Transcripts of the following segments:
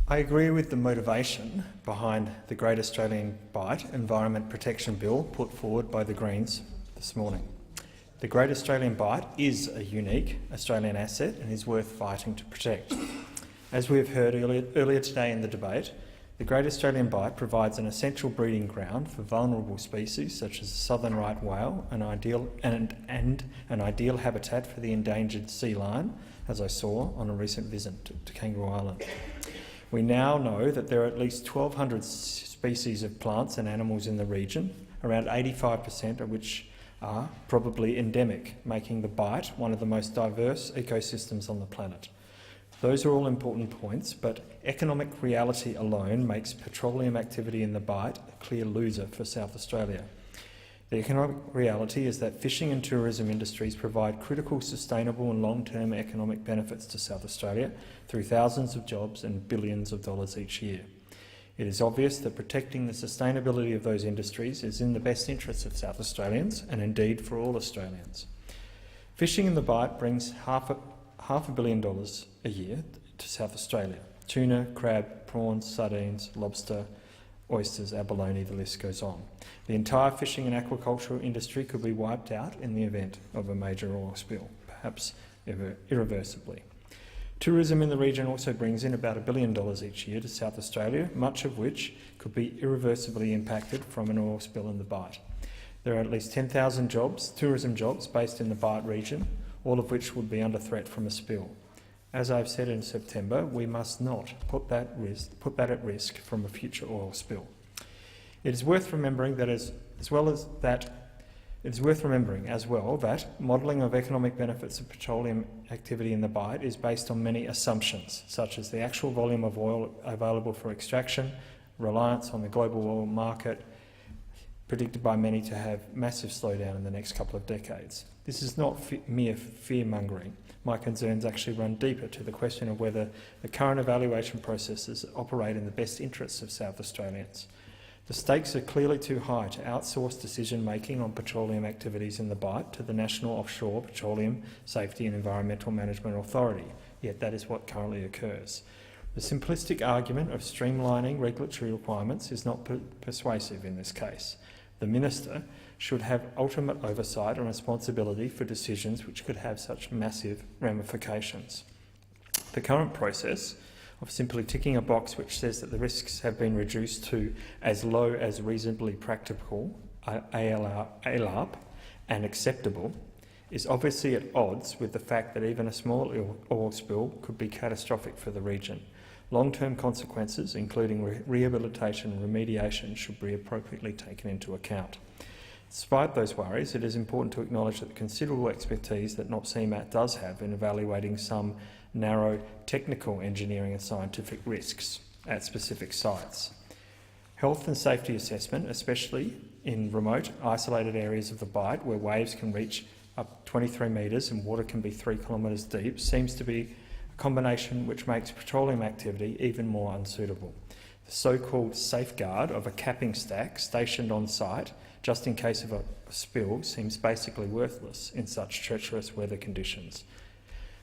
I agree with the motivation behind the Great Australian Bight Environment Protection Bill put forward by the Greens this morning. The Great Australian Bight is a unique Australian asset and is worth fighting to protect. As we have heard earlier today in the debate, the Great Australian Bight provides an essential breeding ground for vulnerable species such as the southern right whale, an ideal habitat for the endangered sea lion, as I saw on a recent visit to Kangaroo Island. We now know that there are at least 1,200 species of plants and animals in the region, around 85% of which are probably endemic, making the Bight one of the most diverse ecosystems on the planet. Those are all important points, but economic reality alone makes petroleum activity in the Bight a clear loser for South Australia. The economic reality is that fishing and tourism industries provide critical, sustainable and long-term economic benefits to South Australia through thousands of jobs and billions of dollars each year. It is obvious that protecting the sustainability of those industries is in the best interests of South Australians and indeed for all Australians. Fishing in the Bight brings half a billion dollars a year to South Australia. Tuna, crab, prawns, sardines, lobster, oysters, abalone, the list goes on. The entire fishing and aquaculture industry could be wiped out in the event of a major oil spill, perhaps irreversibly. Tourism in the region also brings in about $1 billion each year to South Australia, much of which could be irreversibly impacted from an oil spill in the Bight. There are at least 10,000 tourism jobs based in the Bight region, all of which would be under threat from a spill. As I've said in September, we must not put that at risk from a future oil spill. It is worth remembering that as well that modelling of economic benefits of petroleum activity in the Bight is based on many assumptions, such as the actual volume of oil available for extraction, reliance on the global oil market, predicted by many to have massive slowdown in the next couple of decades. This is not mere fear-mongering. My concerns actually run deeper to the question of whether the current evaluation processes operate in the best interests of South Australians. The stakes are clearly too high to outsource decision-making on petroleum activities in the Bight to the National Offshore Petroleum Safety and Environmental Management Authority, yet that is what currently occurs. The simplistic argument of streamlining regulatory requirements is not persuasive in this case. The Minister should have ultimate oversight and responsibility for decisions which could have such massive ramifications. The current process of simply ticking a box which says that the risks have been reduced to as low as reasonably practicable, ALARP, and acceptable, is obviously at odds with the fact that even a small oil spill could be catastrophic for the region. Long-term consequences, including rehabilitation and remediation, should be appropriately taken into account. Despite those worries, it is important to acknowledge that the considerable expertise that NOPSEMA does have in evaluating some narrow technical engineering and scientific risks at specific sites. Health and safety assessment, especially in remote, isolated areas of the Bight where waves can reach up 23 metres and water can be 3 kilometres deep, seems to be a combination which makes petroleum activity even more unsuitable. The so-called safeguard of a capping stack stationed on site just in case of a spill seems basically worthless in such treacherous weather conditions.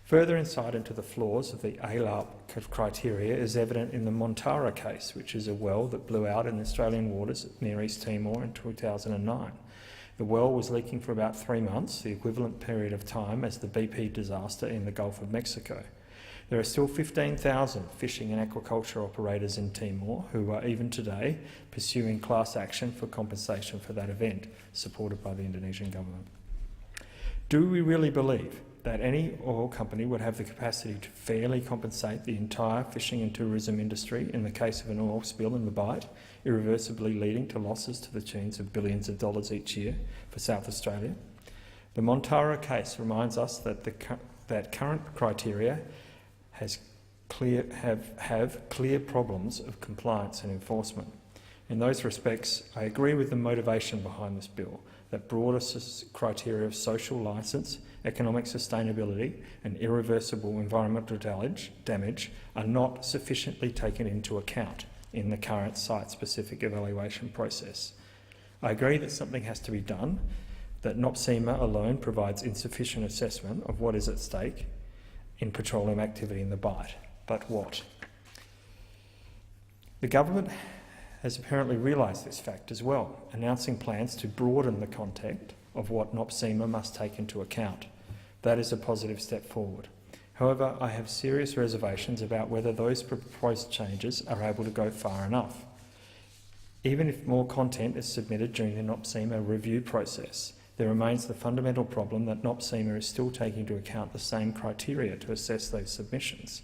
Further insight into the flaws of the ALARP criteria is evident in the Montara case, which is a well that blew out in Australian waters near East Timor in 2009. The well was leaking for about 3 months, the equivalent period of time as the BP disaster in the Gulf of Mexico. There are still 15,000 fishing and aquaculture operators in Timor who are even today pursuing class action for compensation for that event, supported by the Indonesian government. Do we really believe that any oil company would have the capacity to fairly compensate the entire fishing and tourism industry in the case of an oil spill in the Bight, irreversibly leading to losses to the tunes of billions of dollars each year for South Australia? The Montara case reminds us that current criteria have clear problems of compliance and enforcement. In those respects, I agree with the motivation behind this bill, that broader criteria of social licence, economic sustainability and irreversible environmental damage are not sufficiently taken into account in the current site-specific evaluation process. I agree that something has to be done, that NOPSEMA alone provides insufficient assessment of what is at stake in petroleum activity in the Bight. But what? The government has apparently realised this fact as well, announcing plans to broaden the content of what NOPSEMA must take into account. That is a positive step forward. However, I have serious reservations about whether those proposed changes are able to go far enough. Even if more content is submitted during the NOPSEMA review process, there remains the fundamental problem that NOPSEMA is still taking into account the same criteria to assess those submissions.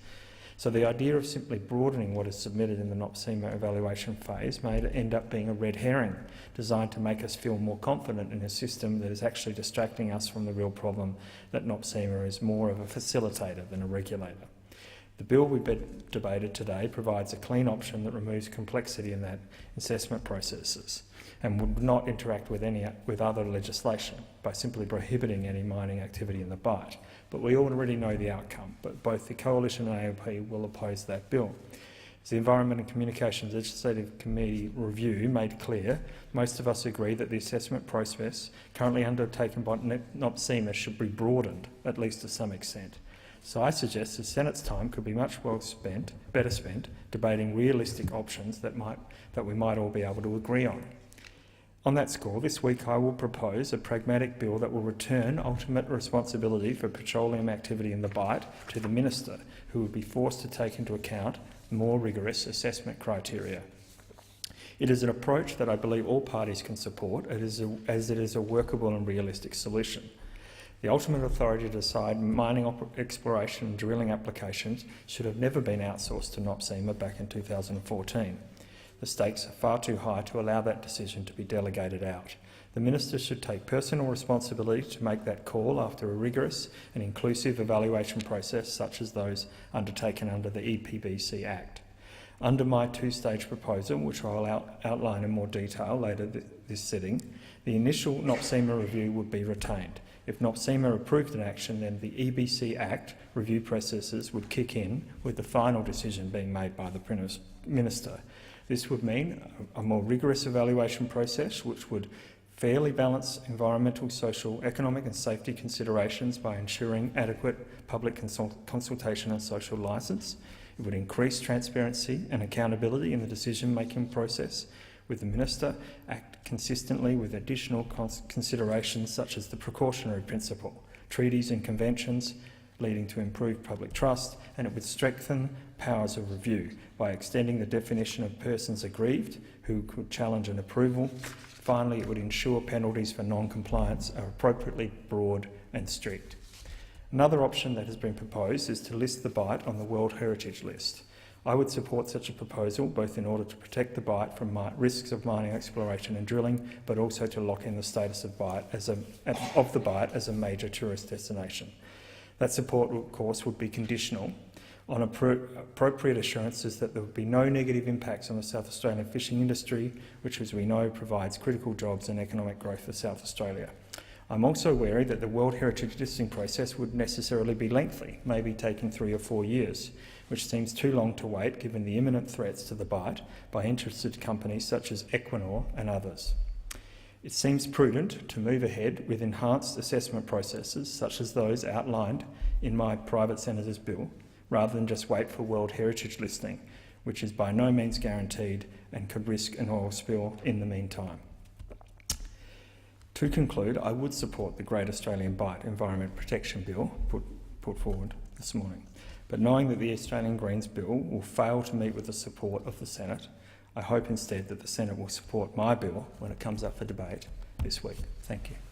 So the idea of simply broadening what is submitted in the NOPSEMA evaluation phase may end up being a red herring, designed to make us feel more confident in a system that is actually distracting us from the real problem that NOPSEMA is more of a facilitator than a regulator. The bill we debated today provides a clean option that removes complexity in that assessment processes and would not interact with other legislation by simply prohibiting any mining activity in the Bight. But we already know the outcome, but both the Coalition and ALP will oppose that bill. As the Environment and Communications Legislative Committee review made clear, most of us agree that the assessment process currently undertaken by NOPSEMA should be broadened, at least to some extent. So I suggest the Senate's time could be much better spent debating realistic options that we might all be able to agree on. On that score, this week I will propose a pragmatic bill that will return ultimate responsibility for petroleum activity in the Bight to the Minister, who would be forced to take into account more rigorous assessment criteria. It is an approach that I believe all parties can support, as it is a workable and realistic solution. The ultimate authority to decide mining exploration and drilling applications should have never been outsourced to NOPSEMA back in 2014. The stakes are far too high to allow that decision to be delegated out. The Minister should take personal responsibility to make that call after a rigorous and inclusive evaluation process such as those undertaken under the EPBC Act. Under my two-stage proposal, which I will outline in more detail later this sitting, the initial NOPSEMA review would be retained. If NOPSEMA approved an action, then the EBC Act review processes would kick in, with the final decision being made by the Minister. This would mean a more rigorous evaluation process which would fairly balance environmental, social, economic and safety considerations by ensuring adequate public consultation and social licence. It would increase transparency and accountability in the decision-making process, with the Minister act consistently with additional considerations such as the precautionary principle, treaties and conventions leading to improved public trust, and it would strengthen powers of review by extending the definition of persons aggrieved who could challenge an approval. Finally, it would ensure penalties for non-compliance are appropriately broad and strict. Another option that has been proposed is to list the Bight on the World Heritage List. I would support such a proposal both in order to protect the Bight from risks of mining exploration and drilling, but also to lock in the status of the Bight as a major tourist destination. That support, of course, would be conditional on appropriate assurances that there would be no negative impacts on the South Australian fishing industry, which, as we know, provides critical jobs and economic growth for South Australia. I'm also wary that the World Heritage listing process would necessarily be lengthy, maybe taking 3 or 4 years, which seems too long to wait given the imminent threats to the Bight by interested companies such as Equinor and others. It seems prudent to move ahead with enhanced assessment processes such as those outlined in my private senator's bill, rather than just wait for World Heritage listing, which is by no means guaranteed and could risk an oil spill in the meantime. To conclude, I would support the Great Australian Bight Environment Protection Bill put forward this morning, but knowing that the Australian Greens bill will fail to meet with the support of the Senate, I hope instead that the Senate will support my bill when it comes up for debate this week. Thank you.